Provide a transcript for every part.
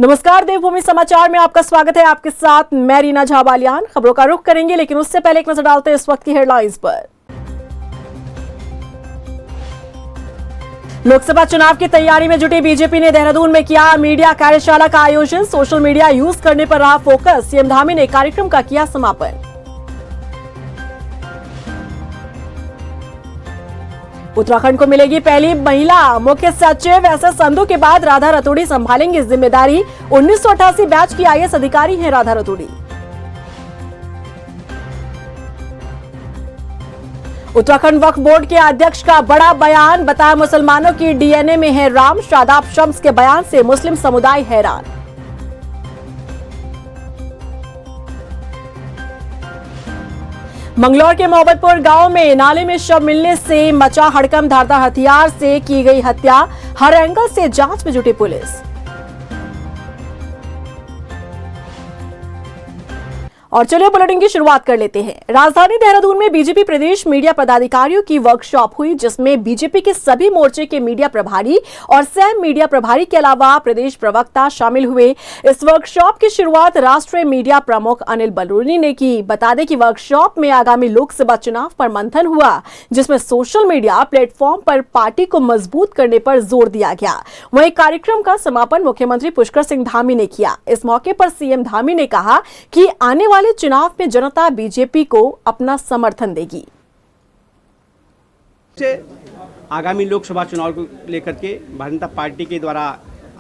नमस्कार, देवभूमि समाचार में आपका स्वागत है। आपके साथ मैं रीना झा बालियान। खबरों का रुख करेंगे, लेकिन उससे पहले एक नजर डालते हैं इस वक्त की हेडलाइंस पर। लोकसभा चुनाव की तैयारी में जुटी बीजेपी ने देहरादून में किया मीडिया कार्यशाला का आयोजन। सोशल मीडिया यूज करने पर रहा फोकस। सीएम धामी ने कार्यक्रम का किया समापन। उत्तराखंड को मिलेगी पहली महिला मुख्य सचिव। एसएस संधू के बाद राधा रतूड़ी संभालेंगी जिम्मेदारी। 1988 बैच की आईएएस अधिकारी हैं राधा रतूड़ी। उत्तराखंड वक्फ बोर्ड के अध्यक्ष का बड़ा बयान, बताया मुसलमानों की डीएनए में है राम। शादाब शम्स के बयान से मुस्लिम समुदाय हैरान। मंगलौर के मोहब्बतपुर गांव में नाले में शव मिलने से मचा हड़कंप। धारदार हथियार से की गई हत्या। हर एंगल से जांच में जुटी पुलिस। और चलिए बुलेटिन की शुरुआत कर लेते हैं। राजधानी देहरादून में बीजेपी प्रदेश मीडिया पदाधिकारियों की वर्कशॉप हुई, जिसमें बीजेपी के सभी मोर्चे के मीडिया प्रभारी और सह मीडिया प्रभारी के अलावा प्रदेश प्रवक्ता शामिल हुए। इस वर्कशॉप की शुरुआत राष्ट्रीय मीडिया प्रमुख अनिल बलूनी ने की। बता दें कि वर्कशॉप में आगामी लोकसभा चुनाव पर मंथन हुआ, जिसमें सोशल मीडिया प्लेटफॉर्म पर पार्टी को मजबूत करने पर जोर दिया गया। वहीं कार्यक्रम का समापन मुख्यमंत्री पुष्कर सिंह धामी ने किया। इस मौके पर सीएम धामी ने कहा कि आने वाले चुनाव में जनता बीजेपी को अपना समर्थन देगी। आगामी लोकसभा चुनाव को लेकर के भारतीय जनता पार्टी के द्वारा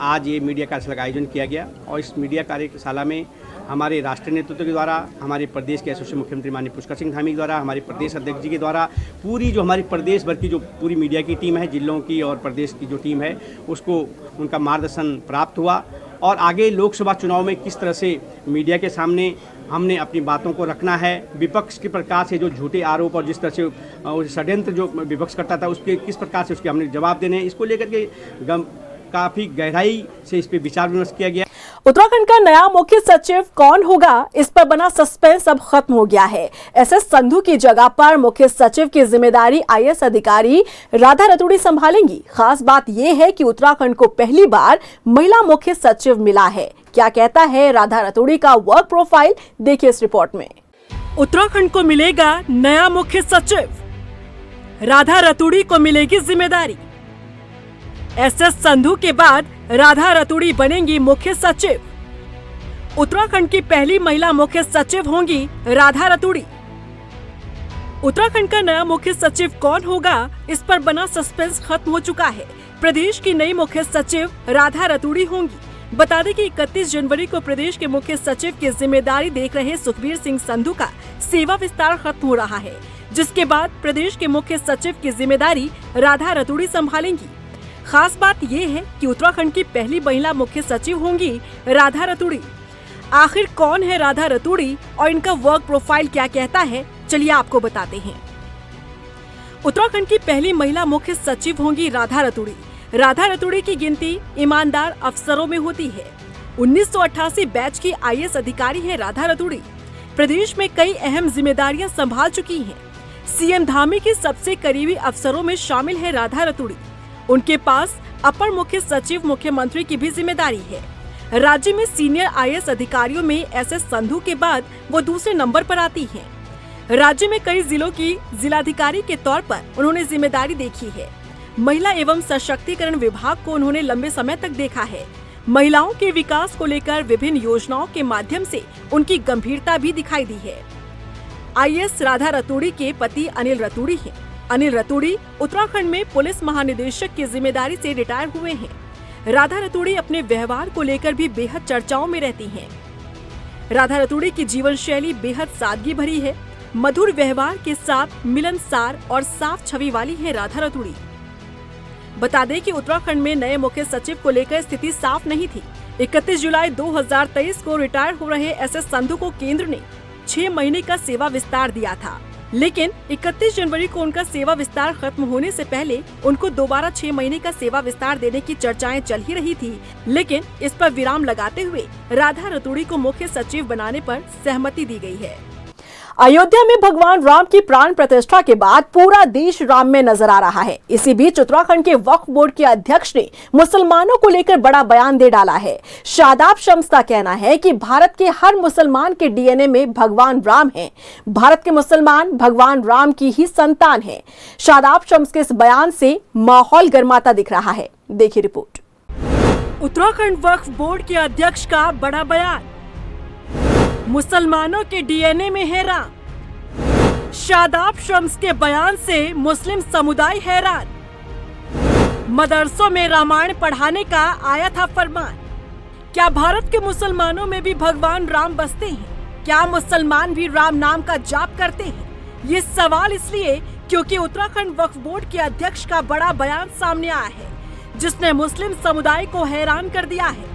आज ये मीडिया कार्यशाला का आयोजन किया गया और इस मीडिया कार्यशाला में हमारे राष्ट्रीय नेतृत्व के द्वारा, हमारे प्रदेश के यशस्वी मुख्यमंत्री माननीय पुष्कर सिंह धामी के द्वारा, हमारे प्रदेश अध्यक्ष जी के द्वारा, पूरी जो हमारी प्रदेश भर की जो पूरी मीडिया की टीम है, जिलों की और प्रदेश की जो टीम है, उसको उनका मार्गदर्शन प्राप्त हुआ। और आगे लोकसभा चुनाव में किस तरह से मीडिया के सामने हमने अपनी बातों को रखना है, विपक्ष के प्रकार से जो झूठे आरोप और जिस तरह से षड्यंत्र जो विपक्ष करता था उसके किस प्रकार से उसके हमने जवाब देने हैं, इसको लेकर के काफ़ी गहराई से इस पर विचार विमर्श किया गया। उत्तराखंड का नया मुख्य सचिव कौन होगा, इस पर बना सस्पेंस अब खत्म हो गया है। एसएस संधू की जगह पर मुख्य सचिव की जिम्मेदारी आईएएस अधिकारी राधा रतूड़ी संभालेंगी। खास बात यह है कि उत्तराखंड को पहली बार महिला मुख्य सचिव मिला है। क्या कहता है राधा रतूड़ी का वर्क प्रोफाइल, देखिए इस रिपोर्ट में। उत्तराखंड को मिलेगा नया मुख्य सचिव, राधा रतूड़ी को मिलेगी जिम्मेदारी। एसएस संधू के बाद राधा रतूड़ी बनेंगी मुख्य सचिव। उत्तराखंड की पहली महिला मुख्य सचिव होंगी राधा रतूड़ी। उत्तराखंड का नया मुख्य सचिव कौन होगा, इस पर बना सस्पेंस खत्म हो चुका है। प्रदेश की नई मुख्य सचिव राधा रतूड़ी होंगी। बता दें कि 31 जनवरी को प्रदेश के मुख्य सचिव की जिम्मेदारी देख रहे सुखबीर सिंह संधू का सेवा विस्तार खत्म हो रहा है, जिसके बाद प्रदेश के मुख्य सचिव की जिम्मेदारी राधा रतूड़ी संभालेंगी। खास बात ये है कि उत्तराखंड की पहली महिला मुख्य सचिव होंगी राधा रतूड़ी। आखिर कौन है राधा रतूड़ी और इनका वर्क प्रोफाइल क्या कहता है, चलिए आपको बताते हैं। उत्तराखंड की पहली महिला मुख्य सचिव होंगी राधा रतूड़ी। राधा रतूड़ी की गिनती ईमानदार अफसरों में होती है। 1988 बैच की आईएएस अधिकारी है राधा रतूड़ी। प्रदेश में कई अहम जिम्मेदारियां संभाल चुकी हैं। सीएम धामी के सबसे करीबी अफसरों में शामिल है राधा रतूड़ी। उनके पास अपर मुख्य सचिव मुख्यमंत्री की भी जिम्मेदारी है। राज्य में सीनियर आईएएस अधिकारियों में एसएस संधू के बाद वो दूसरे नंबर पर आती हैं। राज्य में कई जिलों की जिलाधिकारी के तौर पर उन्होंने जिम्मेदारी देखी है। महिला एवं सशक्तिकरण विभाग को उन्होंने लंबे समय तक देखा है। महिलाओं के विकास को लेकर विभिन्न योजनाओं के माध्यम से उनकी गंभीरता भी दिखाई दी है। आईएएस राधा रतूड़ी के पति अनिल रतूड़ी हैं। अनिल रतूड़ी उत्तराखंड में पुलिस महानिदेशक की जिम्मेदारी से रिटायर हुए हैं। राधा रतूड़ी अपने व्यवहार को लेकर भी बेहद चर्चाओं में रहती हैं। राधा रतूड़ी की जीवन शैली बेहद सादगी भरी है। मधुर व्यवहार के साथ मिलनसार और साफ छवि वाली है राधा रतूड़ी। बता दें कि उत्तराखंड में नए मुख्य सचिव को लेकर स्थिति साफ नहीं थी। 31 जुलाई 2023 को रिटायर हो रहे एसएस संधू को केंद्र ने 6 महीने का सेवा विस्तार दिया था, लेकिन 31 जनवरी को उनका सेवा विस्तार खत्म होने से पहले उनको दोबारा 6 महीने का सेवा विस्तार देने की चर्चाएं चल ही रही थी। लेकिन इस पर विराम लगाते हुए राधा रतूड़ी को मुख्य सचिव बनाने पर सहमति दी गई है। अयोध्या में भगवान राम की प्राण प्रतिष्ठा के बाद पूरा देश राम में नजर आ रहा है। इसी बीच उत्तराखंड के वक्फ बोर्ड के अध्यक्ष ने मुसलमानों को लेकर बड़ा बयान दे डाला है। शादाब शम्स का कहना है कि भारत के हर मुसलमान के डीएनए में भगवान राम हैं। भारत के मुसलमान भगवान राम की ही संतान हैं। शादाब शम्स के इस बयान से माहौल गर्माता दिख रहा है। देखिए रिपोर्ट। उत्तराखंड वक्फ बोर्ड के अध्यक्ष का बड़ा बयान, मुसलमानों के डीएनए में है राम। शादाब शम्स के बयान से मुस्लिम समुदाय हैरान। मदरसों में रामायण पढ़ाने का आया था फरमान। क्या भारत के मुसलमानों में भी भगवान राम बसते हैं? क्या मुसलमान भी राम नाम का जाप करते हैं? ये सवाल इसलिए क्योंकि उत्तराखंड वक्फ बोर्ड के अध्यक्ष का बड़ा बयान सामने आया है, जिसने मुस्लिम समुदाय को हैरान कर दिया है।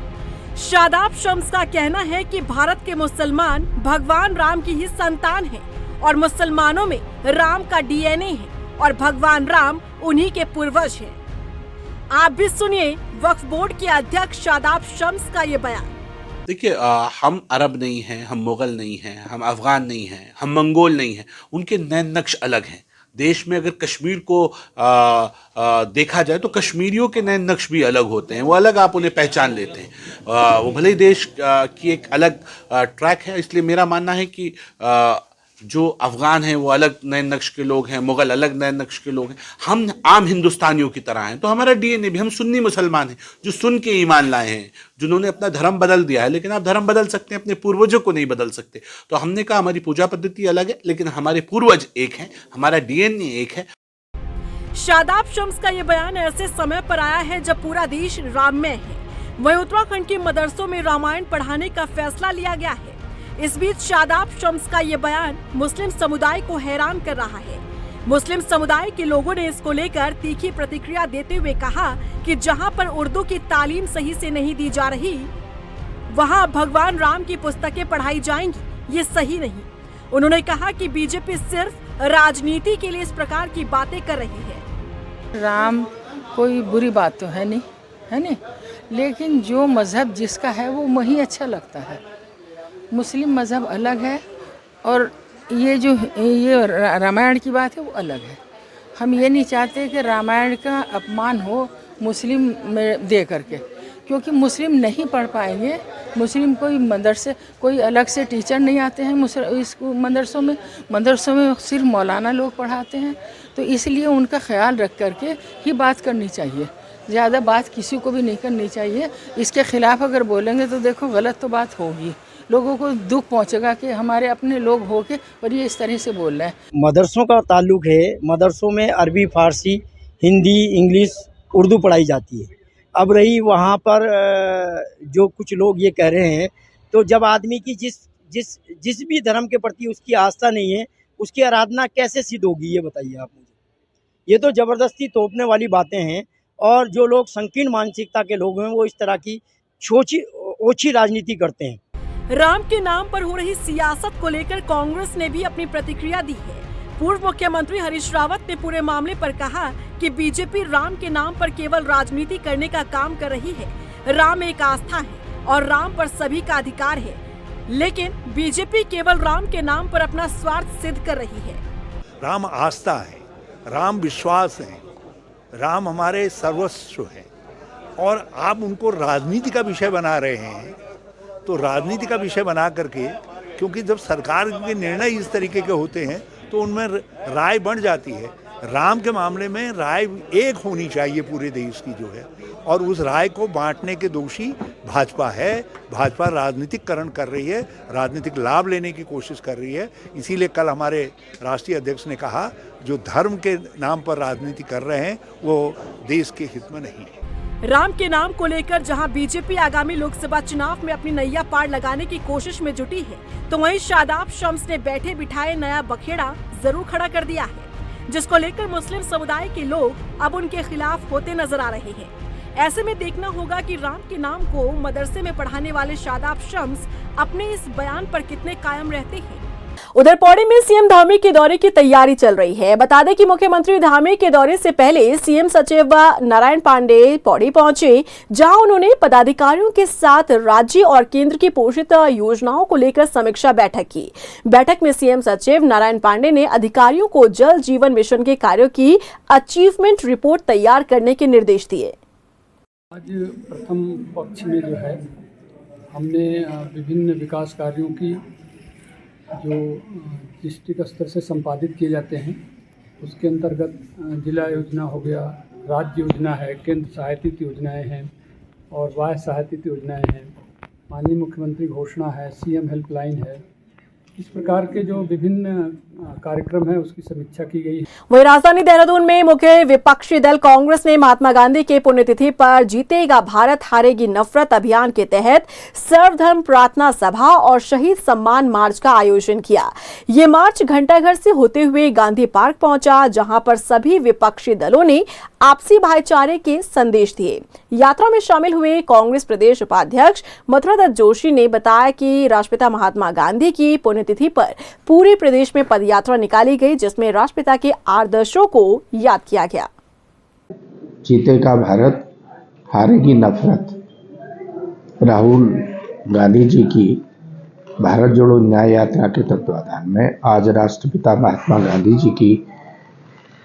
शादाब शम्स का कहना है कि भारत के मुसलमान भगवान राम की ही संतान हैं और मुसलमानों में राम का डीएनए है और भगवान राम उन्हीं के पूर्वज हैं। आप भी सुनिए वक्फ बोर्ड के अध्यक्ष शादाब शम्स का ये बयान। देखिए, हम अरब नहीं हैं, हम मुगल नहीं हैं, हम अफगान नहीं हैं, हम मंगोल नहीं हैं। उनके नैन नक्श अलग हैं। देश में अगर कश्मीर को देखा जाए तो कश्मीरियों के नए नक्श भी अलग होते हैं, वो अलग आप उन्हें पहचान लेते हैं। वो भले ही देश की एक अलग ट्रैक है, इसलिए मेरा मानना है कि जो अफ़गान हैं वो अलग नए नक्श के लोग हैं, मुग़ल अलग नए नक्श के लोग हैं, हम आम हिंदुस्तानियों की तरह हैं। तो हमारा डीएनए भी, हम सुन्नी मुसलमान हैं जो सुन के ईमान लाए हैं, जिन्होंने अपना धर्म बदल दिया है। लेकिन आप धर्म बदल सकते हैं, अपने पूर्वजों को नहीं बदल सकते। तो हमने कहा हमारी पूजा पद्धति अलग है, लेकिन हमारे पूर्वज एक हैं, हमारा डीएनए एक है। शादाब शम्स का ये बयान ऐसे समय पर आया है जब पूरा देश राममय है। वहीं उत्तराखंड के मदरसों में रामायण पढ़ाने का फैसला लिया गया है। इस बीच शादाब शम्स का ये बयान मुस्लिम समुदाय को हैरान कर रहा है। मुस्लिम समुदाय के लोगों ने इसको लेकर तीखी प्रतिक्रिया देते हुए कहा कि जहां पर उर्दू की तालीम सही से नहीं दी जा रही, वहां भगवान राम की पुस्तकें पढ़ाई जाएंगी, ये सही नहीं। उन्होंने कहा कि बीजेपी सिर्फ राजनीति के लिए इस प्रकार की बातें कर रही है। राम कोई बुरी बात तो है नहीं, लेकिन जो मज़हब जिसका है वो वही अच्छा लगता है। मुस्लिम मज़हब अलग है और ये रामायण की बात है वो अलग है। हम ये नहीं चाहते कि रामायण का अपमान हो मुस्लिम में दे करके, क्योंकि मुस्लिम नहीं पढ़ पाएंगे। मुस्लिम कोई मदरसे, कोई अलग से टीचर नहीं आते हैं इस मदरसों में सिर्फ मौलाना लोग पढ़ाते हैं। तो इसलिए उनका ख्याल रख करके ही बात करनी चाहिए। ज़्यादा बात किसी को भी नहीं करनी चाहिए। इसके ख़िलाफ़ अगर बोलेंगे तो देखो गलत तो बात होगी, लोगों को दुख पहुंचेगा कि हमारे अपने लोग हो के पर ये इस तरह से बोल रहे हैं। मदरसों का ताल्लुक़ है, मदरसों में अरबी, फ़ारसी, हिंदी, इंग्लिश, उर्दू पढ़ाई जाती है। अब रही वहाँ पर जो कुछ लोग ये कह रहे हैं, तो जब आदमी की जिस भी धर्म के प्रति उसकी आस्था नहीं है, उसकी आराधना कैसे सिद्ध होगी, ये बताइए आप मुझे। ये तो ज़बरदस्ती थोपने वाली बातें हैं। और जो लोग संकीर्ण मानसिकता के लोग हैं वो इस तरह की ओछी राजनीति करते हैं। राम के नाम पर हो रही सियासत को लेकर कांग्रेस ने भी अपनी प्रतिक्रिया दी है। पूर्व मुख्यमंत्री हरीश रावत ने पूरे मामले पर कहा कि बीजेपी राम के नाम पर केवल राजनीति करने का काम कर रही है। राम एक आस्था है और राम पर सभी का अधिकार है, लेकिन बीजेपी केवल राम के नाम पर अपना स्वार्थ सिद्ध कर रही है। राम आस्था है, राम विश्वास है, राम हमारे सर्वस्व है, और आप उनको राजनीति का विषय बना रहे हैं। तो राजनीति का विषय बना करके, क्योंकि जब सरकार के निर्णय इस तरीके के होते हैं तो उनमें राय बढ़ जाती है। राम के मामले में राय एक होनी चाहिए पूरे देश की जो है, और उस राय को बांटने के दोषी भाजपा है। भाजपा राजनीतिकरण कर रही है, राजनीतिक लाभ लेने की कोशिश कर रही है। इसीलिए कल हमारे राष्ट्रीय अध्यक्ष ने कहा जो धर्म के नाम पर राजनीति कर रहे हैं वो देश के हित में नहीं है। राम के नाम को लेकर जहां बीजेपी आगामी लोकसभा चुनाव में अपनी नैया पार लगाने की कोशिश में जुटी है, तो वहीं शादाब शम्स ने बैठे बिठाए नया बखेड़ा जरूर खड़ा कर दिया है, जिसको लेकर मुस्लिम समुदाय के लोग अब उनके खिलाफ होते नजर आ रहे हैं। ऐसे में देखना होगा कि राम के नाम को मदरसे में पढ़ाने वाले शादाब शम्स अपने इस बयान पर कितने कायम रहते हैं। उधर पौड़ी में सीएम धामी के दौरे की तैयारी चल रही है। बता दें कि मुख्यमंत्री धामी के दौरे से पहले सीएम सचिव नारायण पांडे पौड़ी पहुंचे, जहां उन्होंने पदाधिकारियों के साथ राज्य और केंद्र की पोषित योजनाओं को लेकर समीक्षा बैठक की। बैठक में सीएम सचिव नारायण पांडे ने अधिकारियों को जल जीवन मिशन के कार्यों की अचीवमेंट रिपोर्ट तैयार करने के निर्देश दिए। आज प्रथम पक्ष में जो है हमने विभिन्न विकास कार्यों की जो डिस्ट्रिक्ट स्तर से संपादित किए जाते हैं उसके अंतर्गत जिला योजना हो गया, राज्य योजना है, केंद्र सहायतित योजनाएं हैं और वाह्य सहायतित योजनाएं हैं, माननीय मुख्यमंत्री घोषणा है, सीएम हेल्पलाइन है। इस प्रकार के जो विभिन्न कार्यक्रम है उसकी समीक्षा की गई है। वहीं राजधानी देहरादून में मुख्य विपक्षी दल कांग्रेस ने महात्मा गांधी के पुण्यतिथि पर जीतेगा भारत हारेगी नफरत अभियान के तहत सर्वधर्म प्रार्थना सभा और शहीद सम्मान मार्च का आयोजन किया। ये मार्च घंटाघर से होते हुए गांधी पार्क पहुंचा, जहां पर सभी विपक्षी दलों ने आपसी भाईचारे के संदेश दिए। यात्रा में शामिल हुए कांग्रेस प्रदेश उपाध्यक्ष मथुरा दत्त जोशी ने बताया कि राष्ट्रपिता महात्मा गांधी की पुण्यतिथि पर पूरे प्रदेश में पदयात्रा निकाली गई, जिसमें राष्ट्रपिता के आदर्शों को याद किया गया। जीतेगा भारत हारेगी नफरत, राहुल गांधी जी की भारत जोड़ो न्याय यात्रा के तत्वाधान में आज राष्ट्रपिता महात्मा गांधी जी की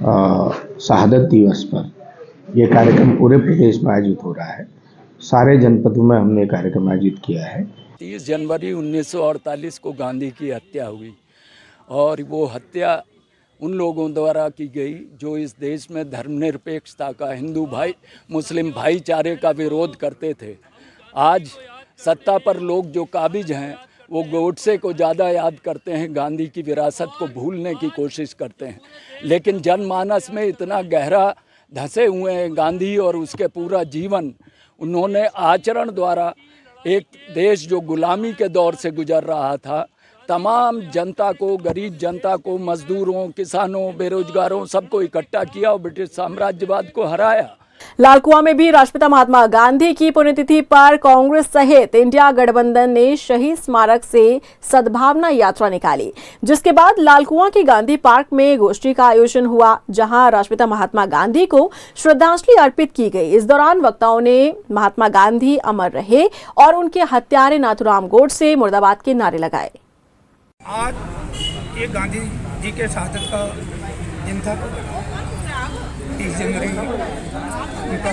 शहादत दिवस पर यह कार्यक्रम पूरे प्रदेश में आयोजित हो रहा है। सारे जनपदों में हमने कार्यक्रम आयोजित किया है। 30 जनवरी 1948 को गांधी की हत्या हुई और वो हत्या उन लोगों द्वारा की गई जो इस देश में धर्मनिरपेक्षता का, हिंदू भाई मुस्लिम भाईचारे का विरोध करते थे। आज सत्ता पर लोग जो काबिज हैं वो गोडसे को ज़्यादा याद करते हैं, गांधी की विरासत को भूलने की कोशिश करते हैं। लेकिन जनमानस में इतना गहरा धंसे हुए हैं गांधी और उसके पूरा जीवन। उन्होंने आचरण द्वारा एक देश जो गुलामी के दौर से गुजर रहा था, तमाम जनता को, गरीब जनता को, मजदूरों, किसानों, बेरोजगारों सबको इकट्ठा किया और ब्रिटिश साम्राज्यवाद को हराया। लालकुआं में भी राष्ट्रपिता महात्मा गांधी की पुण्यतिथि पर कांग्रेस सहित इंडिया गठबंधन ने शहीद स्मारक से सद्भावना यात्रा निकाली, जिसके बाद लालकुआं के गांधी पार्क में गोष्ठी का आयोजन हुआ, जहां राष्ट्रपिता महात्मा गांधी को श्रद्धांजलि अर्पित की गई। इस दौरान वक्ताओं ने महात्मा गांधी अमर रहे और उनके हत्यारे नाथूराम गोडसे मुर्दाबाद के नारे लगाए। आज ये गांधी जी के शहादत का दिन था, 30 जनवरी उनका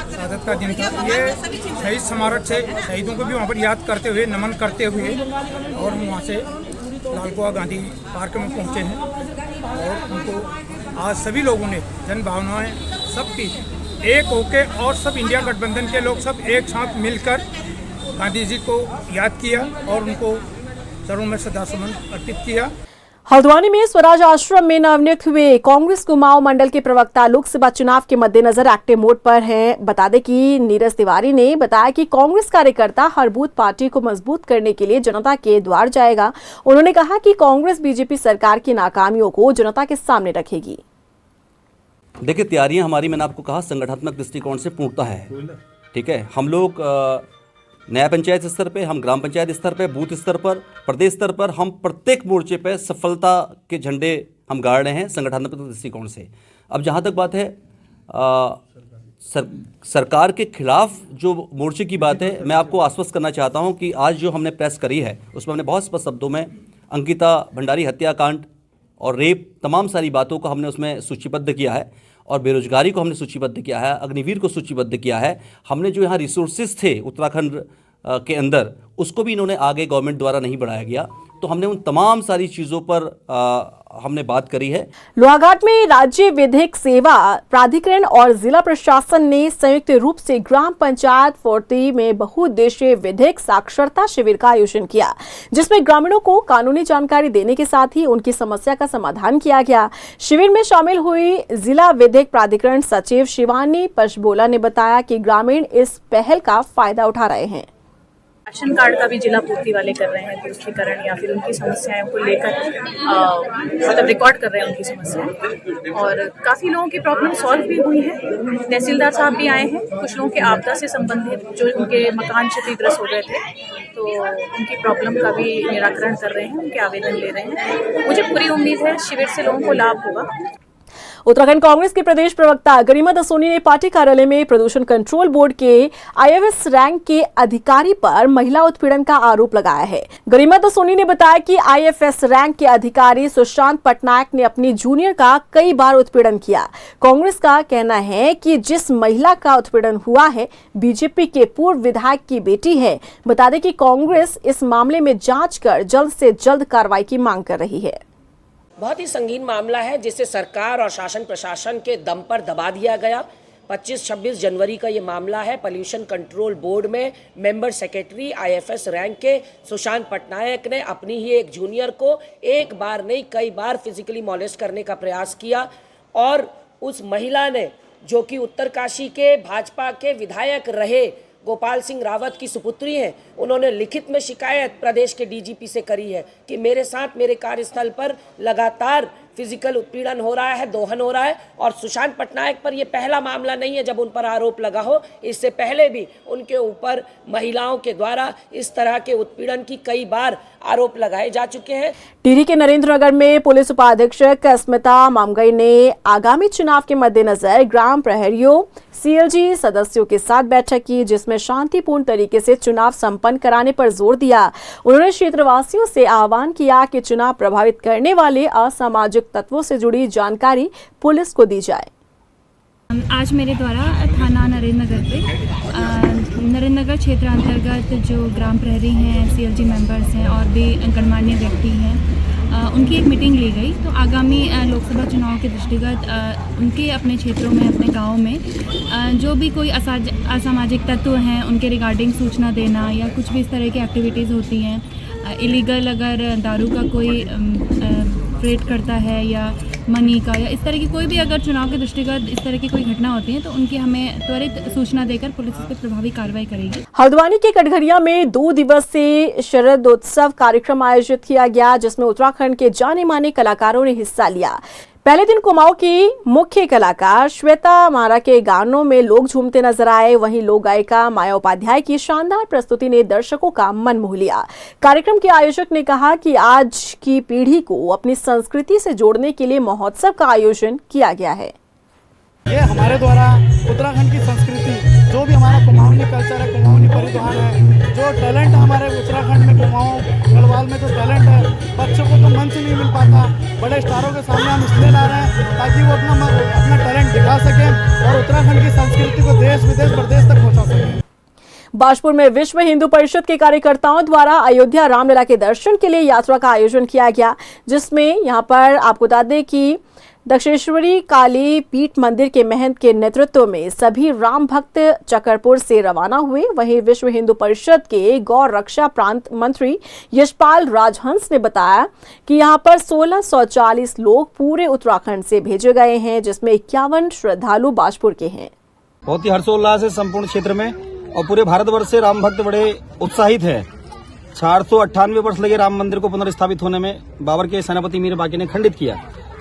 शहादत का दिन था। ये शहीद स्मारक से शहीदों को भी वहाँ पर याद करते हुए, नमन करते हुए और वहाँ से लालकुआं गांधी पार्क में पहुँचे हैं और उनको आज सभी लोगों ने जन भावनाएँ सबकी एक होके और सब इंडिया गठबंधन के लोग सब एक साथ मिलकर गांधी जी को याद किया और उनको चरणों में श्रद्धासुमन अर्पित किया। हल्द्वानी में स्वराज आश्रम में नवनियुक्त हुए कांग्रेस कुमाऊं मंडल के प्रवक्ता लोकसभा चुनाव के मद्देनजर एक्टिव मोड पर हैं। बता दें कि नीरज तिवारी ने बताया कि कांग्रेस कार्यकर्ता हर बूथ पार्टी को मजबूत करने के लिए जनता के द्वार जाएगा। उन्होंने कहा कि कांग्रेस बीजेपी सरकार की नाकामियों को जनता के सामने रखेगी। देखिए, तैयारियां हमारी, मैंने आपको कहा, संगठनात्मक दृष्टिकोण से पूर्णता है। ठीक है, हम लोग नया पंचायत स्तर पे, हम ग्राम पंचायत स्तर पे, बूथ स्तर पर, प्रदेश स्तर पर, हम प्रत्येक मोर्चे पे सफलता के झंडे हम गाड़ रहे हैं संगठनात्मक दृष्टिकोण से। अब जहाँ तक बात है सरकार के खिलाफ जो मोर्चे की बात है, मैं आपको आश्वस्त करना चाहता हूँ कि आज जो हमने प्रेस करी है उसमें हमने बहुत स्पष्ट शब्दों में अंकिता भंडारी हत्याकांड और रेप, तमाम सारी बातों को हमने उसमें सूचीबद्ध किया है और बेरोजगारी को हमने सूचीबद्ध किया है, अग्निवीर को सूचीबद्ध किया है। हमने जो यहाँ रिसोर्सेज थे उत्तराखंड के अंदर, उसको भी इन्होंने आगे गवर्नमेंट द्वारा नहीं बढ़ाया गया, तो हमने उन तमाम सारी चीज़ों पर हमने बात करी है। लोहाघाट में राज्य विधिक सेवा प्राधिकरण और जिला प्रशासन ने संयुक्त रूप से ग्राम पंचायत फोर्ती में बहुउद्देशीय विधिक साक्षरता शिविर का आयोजन किया, जिसमें ग्रामीणों को कानूनी जानकारी देने के साथ ही उनकी समस्या का समाधान किया गया। शिविर में शामिल हुई जिला विधिक प्राधिकरण सचिव शिवानी पशबोला ने बताया कि ग्रामीण इस पहल का फायदा उठा रहे हैं। राशन कार्ड का भी जिला पूर्ति वाले कर रहे हैं पुष्टिकरण, या फिर उनकी समस्याओं को लेकर मतलब रिकॉर्ड कर रहे हैं उनकी समस्याएं, और काफ़ी लोगों की प्रॉब्लम सॉल्व भी हुई है। तहसीलदार साहब भी आए हैं, कुछ लोगों के आपदा से संबंधित जो उनके मकान क्षतिग्रस्त हो गए थे तो उनकी प्रॉब्लम का भी निराकरण कर रहे हैं, उनके आवेदन ले रहे हैं। मुझे पूरी उम्मीद है शिविर से लोगों को लाभ होगा। उत्तराखंड कांग्रेस के प्रदेश प्रवक्ता गरिमा दसोनी ने पार्टी कार्यालय में प्रदूषण कंट्रोल बोर्ड के आईएफएस रैंक के अधिकारी पर महिला उत्पीड़न का आरोप लगाया है। गरिमा दसोनी ने बताया कि आईएफएस रैंक के अधिकारी सुशांत पटनायक ने अपनी जूनियर का कई बार उत्पीड़न किया। कांग्रेस का कहना है कि जिस महिला का उत्पीड़न हुआ है बीजेपी के पूर्व विधायक की बेटी है। बता दें कि कांग्रेस इस मामले में जांच कर जल्द से जल्द कार्रवाई की मांग कर रही है। बहुत ही संगीन मामला है जिसे सरकार और शासन प्रशासन के दम पर दबा दिया गया। 25-26 जनवरी का ये मामला है। पॉल्यूशन कंट्रोल बोर्ड में मेंबर सेक्रेटरी आईएफएस रैंक के सुशांत पटनायक ने अपनी ही एक जूनियर को एक बार नहीं कई बार फिजिकली मॉलेस्ट करने का प्रयास किया, और उस महिला ने, जो कि उत्तरकाशी के भाजपा के विधायक रहे गोपाल सिंह रावत की सुपुत्री हैं, उन्होंने लिखित में शिकायत प्रदेश के डीजीपी से करी है कि मेरे साथ मेरे कार्यस्थल पर लगातार फिजिकल उत्पीड़न हो रहा है, दोहन हो रहा है। और सुशांत पटनायक पर यह पहला मामला नहीं है जब उन पर आरोप लगा हो। इससे पहले भी उनके ऊपर महिलाओं के द्वारा इस तरह के उत्पीड़न की कई बार आरोप लगाए जा चुके हैं। टिहरी के नरेंद्रनगर में पुलिस उपाधीक्षक स्मिता मामगई ने आगामी चुनाव के मद्देनजर ग्राम प्रहरियों सीएलजी सदस्यों के साथ बैठक की, जिसमें शांतिपूर्ण तरीके से चुनाव संपन्न कराने पर जोर दिया। उन्होंने क्षेत्रवासियों से आह्वान किया कि चुनाव प्रभावित करने वाले असामाजिक तत्वों से जुड़ी जानकारी पुलिस को दी जाए। आज मेरे द्वारा थाना नरेंद्रनगर पे नरेंद्रनगर क्षेत्र अंतर्गत जो ग्राम प्रहरी हैं, सीएलजी मेंबर्स हैं और भी गणमान्य व्यक्ति हैं, उनकी एक मीटिंग ली गई। तो आगामी लोकसभा चुनाव के दृष्टिगत उनके अपने क्षेत्रों में, अपने गाँव में जो भी कोई असामाजिक तत्व हैं उनके रिगार्डिंग सूचना देना, या कुछ भी इस तरह की एक्टिविटीज़ होती हैं, इलीगल अगर दारू का कोई ट्रेड करता है या मनी का, या इस तरह की कोई भी अगर चुनाव के दृष्टिगत इस तरह की कोई घटना होती है तो उनकी हमें त्वरित सूचना देकर पुलिस इस पर प्रभावी कार्रवाई करेगी। हल्द्वानी के कटघरिया में 2 दिवसीय शरदोत्सव कार्यक्रम आयोजित किया गया, जिसमें उत्तराखंड के जाने माने कलाकारों ने हिस्सा लिया। पहले दिन कुमाऊं की मुख्य कलाकार श्वेता मारा के गानों में लोग झूमते नजर आए। वहीं लोक गायिका माया उपाध्याय की शानदार प्रस्तुति ने दर्शकों का मन मोह लिया। कार्यक्रम के आयोजक ने कहा कि आज की पीढ़ी को अपनी संस्कृति से जोड़ने के लिए महोत्सव का आयोजन किया गया है। ये हमारे द्वारा उत्तराखंड की संस्कृति, जो भी हमारा कुमाऊनी कल्चर है, कुमाऊनी परिधान है, जो टैलेंट हमारे उत्तराखंड में, कुमाऊं गढ़वाल में जो टैलेंट है, बच्चों को तो मंच नहीं मिल पाता। बड़े स्टारों के सामने हम इसलिए ला रहे हैं ताकि वो अपना टैलेंट दिखा सकें और उत्तराखंड की संस्कृति को देश विदेश प्रदेश तक पहुँचा सकें। बाजपुर में विश्व हिंदू परिषद के कार्यकर्ताओं द्वारा अयोध्या रामलला के दर्शन के लिए यात्रा का आयोजन किया गया, जिसमें यहां पर आपको बता दें कि दक्षेश्वरी काली पीठ मंदिर के महंत के नेतृत्व में सभी राम भक्त चकरपुर से रवाना हुए। वहीं विश्व हिंदू परिषद के गौ रक्षा प्रांत मंत्री यशपाल राजहंस ने बताया कि यहां पर 1640 लोग पूरे उत्तराखंड से भेजे गए हैं, जिसमें 51 श्रद्धालु बाजपुर के हैं। बहुत ही हर्षोल्लास है संपूर्ण क्षेत्र में, और पूरे भारतवर्ष से राम भक्त बड़े उत्साहित है। 498 वर्ष लगे राम मंदिर को पुनर्स्थापित होने में। बाबर के सेनापति मीर बाकी ने खंडित किया,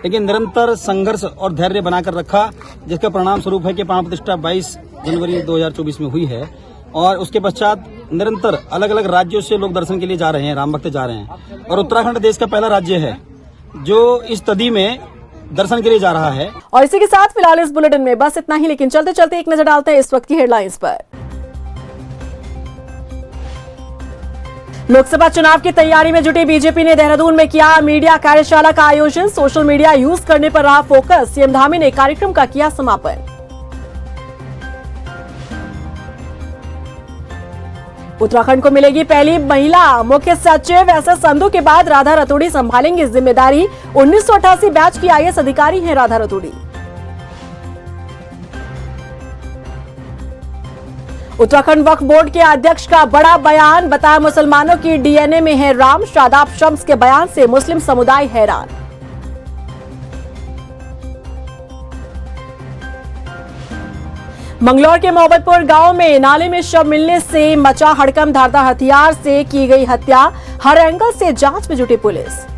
लेकिन निरंतर संघर्ष और धैर्य बनाकर रखा, जिसका परिणाम स्वरूप है कि प्राण प्रतिष्ठा 22 जनवरी 2024 में हुई है। और उसके पश्चात निरंतर अलग अलग राज्यों से लोग दर्शन के लिए जा रहे हैं, राम भक्त जा रहे हैं। और उत्तराखंड देश का पहला राज्य है जो इस तदी में दर्शन के लिए जा रहा है। और इसी के साथ फिलहाल इस बुलेटिन में बस इतना ही, लेकिन चलते चलते एक नजर डालते हैं इस वक्त की हेडलाइंस पर। लोकसभा चुनाव की तैयारी में जुटी बीजेपी ने देहरादून में किया मीडिया कार्यशाला का आयोजन। सोशल मीडिया यूज करने पर रहा फोकस। सीएम धामी ने कार्यक्रम का किया समापन। उत्तराखंड को मिलेगी पहली महिला मुख्य सचिव। एसएस संधू के बाद राधा रतूड़ी संभालेंगी जिम्मेदारी। 1988 बैच की आईएएस अधिकारी हैं राधा रतूड़ी। उत्तराखंड वक्फ बोर्ड के अध्यक्ष का बड़ा बयान, बताया मुसलमानों की डीएनए में है राम। शादाब शम्स के बयान से मुस्लिम समुदाय हैरान। मंगलौर के मोहब्बतपुर गांव में नाले में शव मिलने से मचा हड़कंप, धारदार हथियार से की गई हत्या। हर एंगल से जांच में जुटी पुलिस।